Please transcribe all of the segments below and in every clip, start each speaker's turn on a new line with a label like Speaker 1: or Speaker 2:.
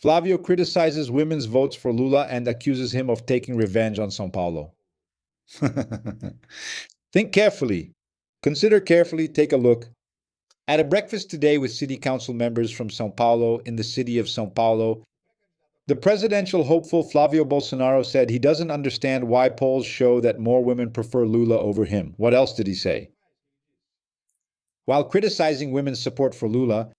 Speaker 1: Flavio criticizes women's votes for Lula and accuses him of taking revenge on São Paulo. Think carefully. Consider carefully, take a look. At a breakfast today with city council members from São Paulo in the city of São Paulo, the presidential hopeful Flavio Bolsonaro said he doesn't understand why polls show that more women prefer Lula over him. What else did he say? While criticizing women's support for Lula,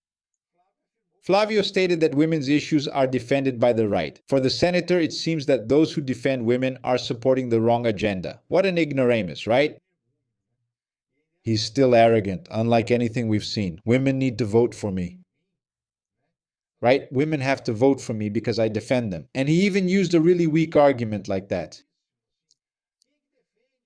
Speaker 1: Flavio stated that women's issues are defended by the right. For the senator, it seems that those who defend women are supporting the wrong agenda. What an ignoramus, right? He's still arrogant, unlike anything we've seen. Women need to vote for me. Right? Women have to vote for me because I defend them. And he even used a really weak argument like that.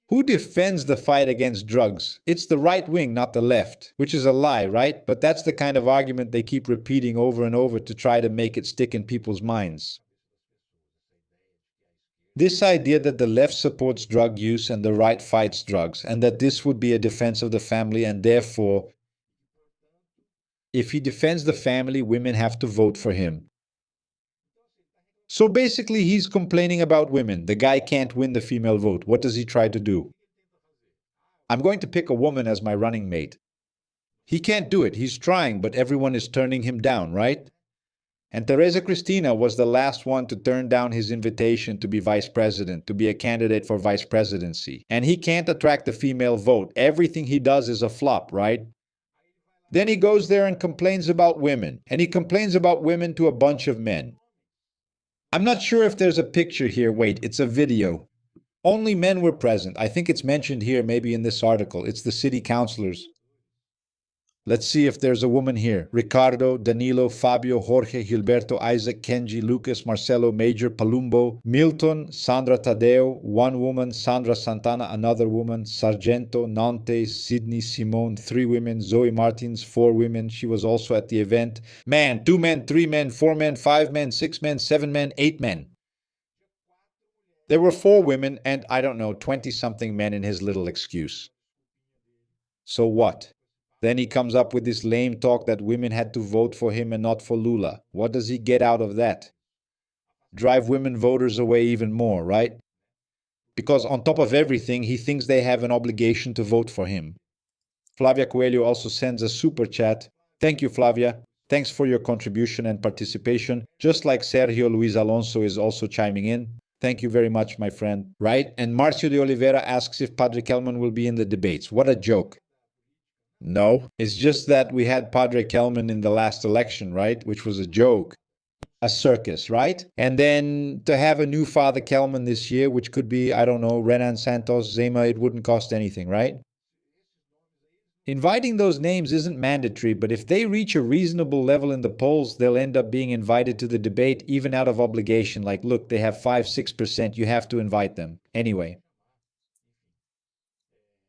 Speaker 1: Who defends the fight against drugs? It's the right wing, not the left, which is a lie, right? But that's the kind of argument they keep repeating over and over to try to make it stick in people's minds. This idea that the left supports drug use and the right fights drugs, and that this would be a defense of the family, and therefore, if he defends the family, women have to vote for him. So basically, he's complaining about women. The guy can't win the female vote. What does he try to do? I'm going to pick a woman as my running mate. He can't do it. He's trying, but everyone is turning him down, right? And Teresa Cristina was the last one to turn down his invitation to be vice president, to be a candidate for vice presidency. And he can't attract the female vote. Everything he does is a flop, right? Then he goes there and complains about women. And he complains about women to a bunch of men. I'm not sure if there's a picture here. Wait, it's a video. Only men were present. I think it's mentioned here, maybe in this article. It's the city councilors. Let's see if there's a woman here. Ricardo, Danilo, Fabio, Jorge, Gilberto, Isaac, Kenji, Lucas, Marcelo, Major, Palumbo, Milton, Sandra Tadeo, one woman, Sandra Santana, another woman, Sargento, Nantes, Sydney, Simone, three women, Zoe Martins, four women. She was also at the event. Man, two men, three men, four men, five men, six men, seven men, eight men. There were four women and, I don't know, 20-something men in his little excuse. So what? Then he comes up with this lame talk that women had to vote for him and not for Lula. What does he get out of that? Drive women voters away even more, right? Because on top of everything, he thinks they have an obligation to vote for him. Flavia Coelho also sends a super chat. Thank you, Flavia. Thanks for your contribution and participation. Just like Sergio Luis Alonso is also chiming in. Thank you very much, my friend. Right? And Marcio de Oliveira asks if Padre Kelman will be in the debates. What a joke. No, it's just that we had Padre Kelman in the last election, right? Which was a joke, a circus, right? And then to have a new Father Kelman this year, which could be, I don't know, Renan Santos, Zema, it wouldn't cost anything, right? Inviting those names isn't mandatory, but if they reach a reasonable level in the polls, they'll end up being invited to the debate even out of obligation. Like, look, they have 5-6%, you have to invite them. Anyway.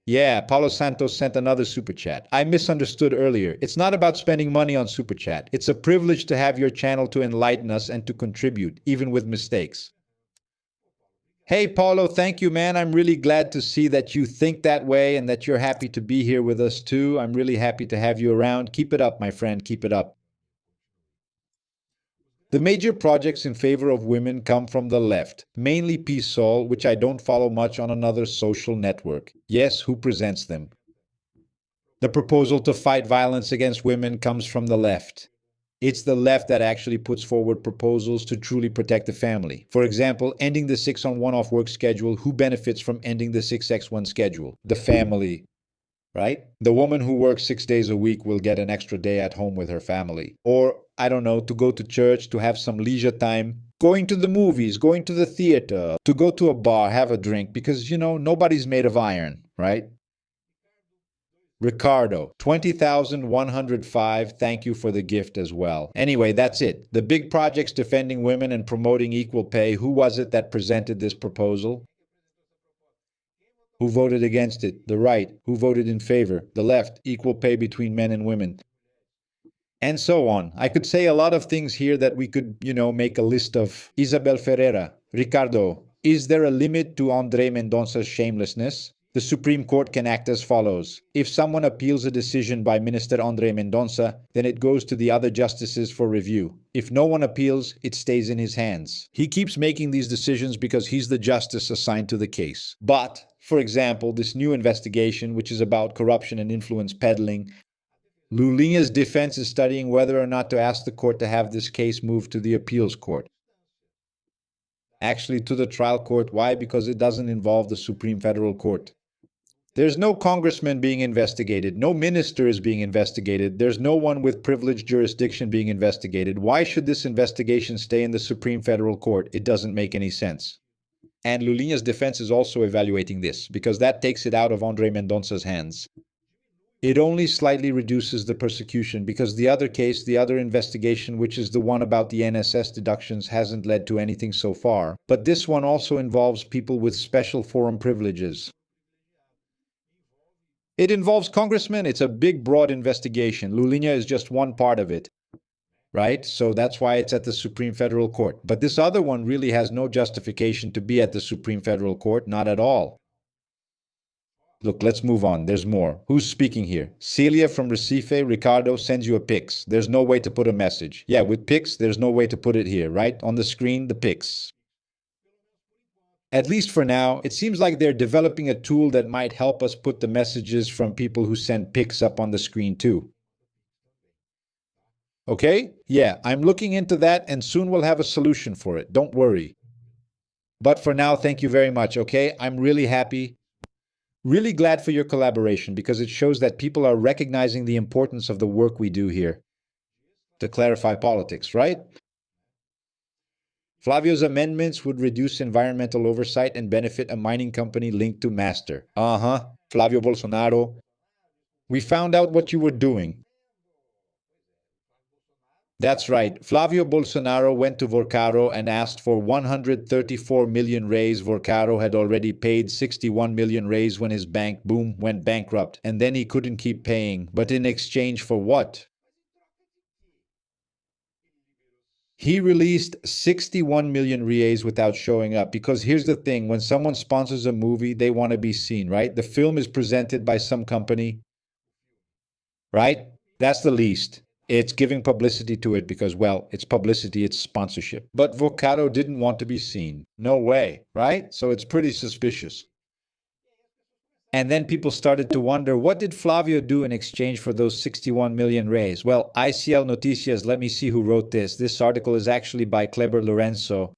Speaker 1: Yeah, Paulo Santos sent another super chat. I misunderstood earlier. It's not about spending money on super chat. It's a privilege to have your channel to enlighten us and to contribute, even with mistakes. Hey, Paulo, thank you, man. I'm really glad to see that you think that way and that you're happy to be here with us, too. I'm really happy to have you around. Keep it up, my friend. Keep it up. The major projects in favor of women come from the left, mainly PSOL, which I don't follow much on another social network. Yes, who presents them? The proposal to fight violence against women comes from the left. It's the left that actually puts forward proposals to truly protect the family. For example, ending the 6-on-1 off work schedule. Who benefits from ending the 6x1 schedule? The family. Right? The woman who works 6 days a week will get an extra day at home with her family. Or, I don't know, to go to church, to have some leisure time, going to the movies, going to the theater, to go to a bar, have a drink, because, you know, nobody's made of iron, right? Ricardo, 20,105, thank you for the gift as well. Anyway, that's it. The big projects defending women and promoting equal pay. Who was it that presented this proposal? Who voted against it? The right. Who voted in favor? The left. Equal pay between men and women. And so on. I could say a lot of things here that we could, make a list of. Isabel Ferreira. Ricardo, is there a limit to Andre Mendonça's shamelessness? The Supreme Court can act as follows. If someone appeals a decision by Minister Andre Mendonça, then it goes to the other justices for review. If no one appeals, it stays in his hands. He keeps making these decisions because he's the justice assigned to the case. But, for example, this new investigation, which is about corruption and influence peddling, Lulinha's defense is studying whether or not to ask the court to have this case moved to the appeals court. Actually, to the trial court. Why? Because it doesn't involve the Supreme Federal Court. There's no congressman being investigated. No minister is being investigated. There's no one with privileged jurisdiction being investigated. Why should this investigation stay in the Supreme Federal Court? It doesn't make any sense. And Lulinha's defense is also evaluating this, because that takes it out of Andre Mendonça's hands. It only slightly reduces the persecution, because the other case, the other investigation, which is the one about the NSS deductions, hasn't led to anything so far. But this one also involves people with special forum privileges. It involves congressmen. It's a big, broad investigation. Lulinha is just one part of it, right? So that's why it's at the Supreme Federal Court. But this other one really has no justification to be at the Supreme Federal Court, not at all. Look, let's move on. There's more. Who's speaking here? Celia from Recife. Ricardo sends you a Pix. There's no way to put a message. Yeah, with Pix, there's no way to put it here, right? On the screen, the Pix. At least for now, it seems like they're developing a tool that might help us put the messages from people who send pics up on the screen too. Okay? Yeah, I'm looking into that and soon we'll have a solution for it. Don't worry. But for now, thank you very much, okay? I'm really happy. Really glad for your collaboration because it shows that people are recognizing the importance of the work we do here to clarify politics, right? Flavio's amendments would reduce environmental oversight and benefit a mining company linked to Master. Flavio Bolsonaro. We found out what you were doing. That's right. Flavio Bolsonaro went to Vorcaro and asked for 134 million reais. Vorcaro had already paid 61 million reais when his bank, boom, went bankrupt. And then he couldn't keep paying. But in exchange for what? He released 61 million reais without showing up. Because here's the thing, when someone sponsors a movie, they want to be seen, right? The film is presented by some company, right? That's the least. It's giving publicity to it because, well, it's publicity, it's sponsorship. But Vocado didn't want to be seen. No way, right? So it's pretty suspicious. And then people started to wonder, what did Flavio do in exchange for those 61 million reais? Well, ICL Noticias, let me see who wrote this. This article is actually by Kleber Lourenço.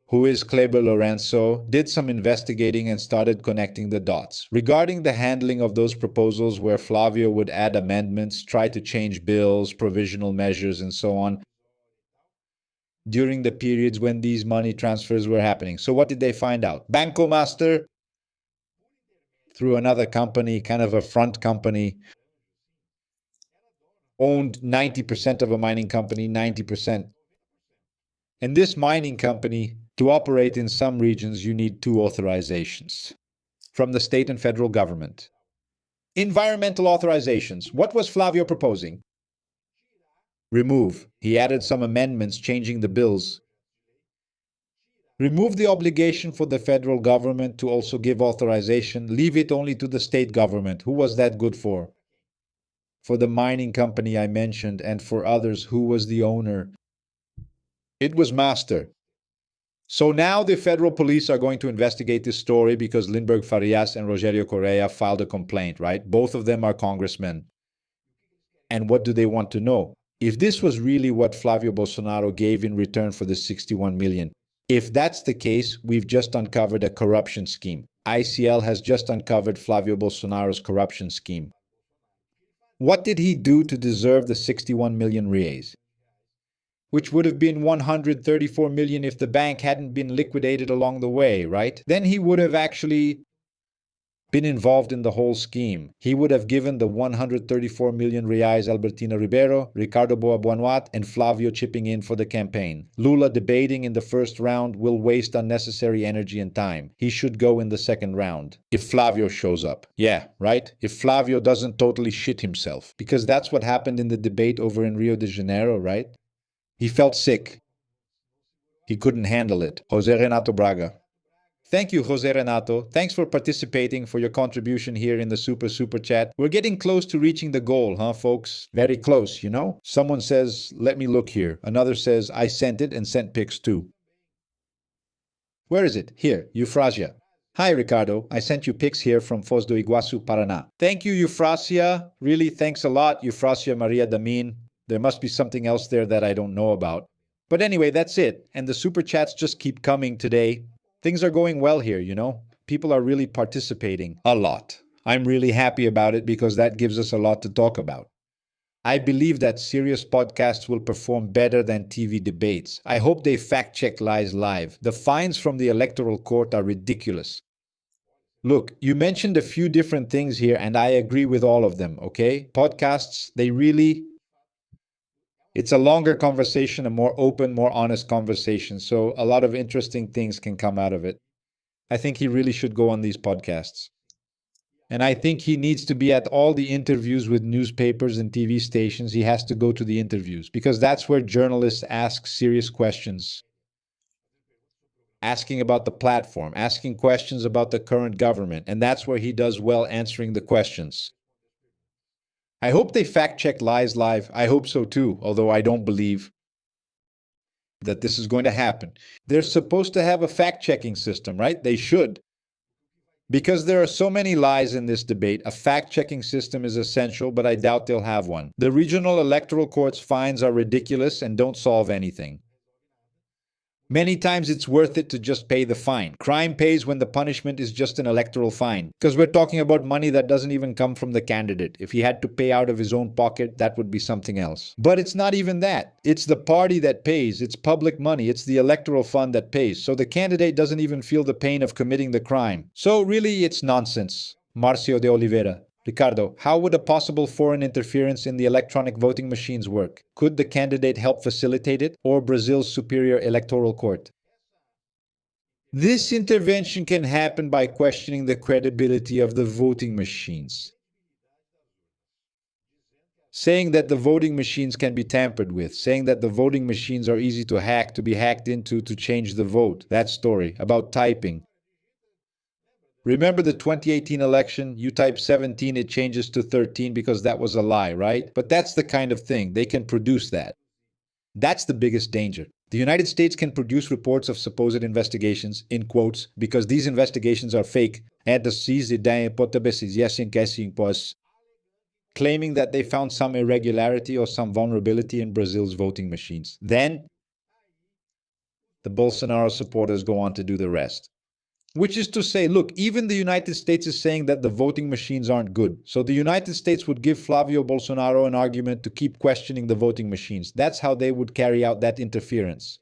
Speaker 1: Who is Kleber Lourenço, did some investigating and started connecting the dots. Regarding the handling of those proposals where Flavio would add amendments, try to change bills, provisional measures, and so on, during the periods when these money transfers were happening. So what did they find out? Banco Master, through another company, kind of a front company, owned 90% of a mining company, 90%. And this mining company, to operate in some regions, you need 2 authorizations from the state and federal government. Environmental authorizations. What was Flavio proposing? Remove. He added some amendments changing the bills. Remove the obligation for the federal government to also give authorization. Leave it only to the state government. Who was that good for? For the mining company I mentioned, and for others, who was the owner? It was Master. So now the federal police are going to investigate this story because Lindbergh Farias and Rogério Correia filed a complaint, right? Both of them are congressmen. And what do they want to know? If this was really what Flavio Bolsonaro gave in return for the 61 million, if that's the case, we've just uncovered a corruption scheme. ICL has just uncovered Flavio Bolsonaro's corruption scheme. What did he do to deserve the 61 million reais? Which would have been 134 million if the bank hadn't been liquidated along the way, right? Then he would have actually been involved in the whole scheme. He would have given the 134 million reais Albertina Ribeiro, Ricardo Boabuanuat, and Flavio chipping in for the campaign. Lula debating in the first round will waste unnecessary energy and time. He should go in the second round. If Flavio shows up. Yeah, right? If Flavio doesn't totally shit himself. Because that's what happened in the debate over in Rio de Janeiro, right? He felt sick. He couldn't handle it. José Renato Braga. Thank you, Jose Renato. Thanks for participating, for your contribution here in the super chat. We're getting close to reaching the goal, huh, folks? Very close, you know? Someone says, let me look here. Another says, I sent it and sent pics too. Where is it? Here, Euphrasia. Hi, Ricardo. I sent you pics here from Foz do Iguaçu, Paraná. Thank you, Euphrasia. Really, thanks a lot, Euphrasia Maria Damin. There must be something else there that I don't know about. But anyway, that's it. And the super chats just keep coming today. Things are going well here, you know? People are really participating a lot. I'm really happy about it because that gives us a lot to talk about. I believe that serious podcasts will perform better than TV debates. I hope they fact-check lies live. The fines from the Electoral Court are ridiculous. Look, you mentioned a few different things here, and I agree with all of them, okay? Podcasts, it's a longer conversation, a more open, more honest conversation, so a lot of interesting things can come out of it. I think he really should go on these podcasts. And I think he needs to be at all the interviews with newspapers and TV stations. He has to go to the interviews because that's where journalists ask serious questions. Asking about the platform, asking questions about the current government, and that's where he does well answering the questions. I hope they fact check lies live. I hope so too, although I don't believe that this is going to happen. They're supposed to have a fact checking system, right? They should. Because there are so many lies in this debate, a fact-checking system is essential, but I doubt they'll have one. The regional electoral court's fines are ridiculous and don't solve anything. Many times it's worth it to just pay the fine. Crime pays when the punishment is just an electoral fine. Because we're talking about money that doesn't even come from the candidate. If he had to pay out of his own pocket, that would be something else. But it's not even that. It's the party that pays. It's public money. It's the electoral fund that pays. So the candidate doesn't even feel the pain of committing the crime. So really, it's nonsense. Marcio de Oliveira. Ricardo, how would a possible foreign interference in the electronic voting machines work? Could the candidate help facilitate it, or Brazil's superior electoral court? This intervention can happen by questioning the credibility of the voting machines. Saying that the voting machines can be tampered with, saying that the voting machines are easy to hack, to be hacked into to change the vote. That story about typing. Remember the 2018 election? You type 17, it changes to 13 because that was a lie, right? But that's the kind of thing. They can produce that. That's the biggest danger. The United States can produce reports of supposed investigations, in quotes, because these investigations are fake, claiming that they found some irregularity or some vulnerability in Brazil's voting machines. Then, the Bolsonaro supporters go on to do the rest. Which is to say, look, even the United States is saying that the voting machines aren't good. So the United States would give Flavio Bolsonaro an argument to keep questioning the voting machines. That's how they would carry out that interference.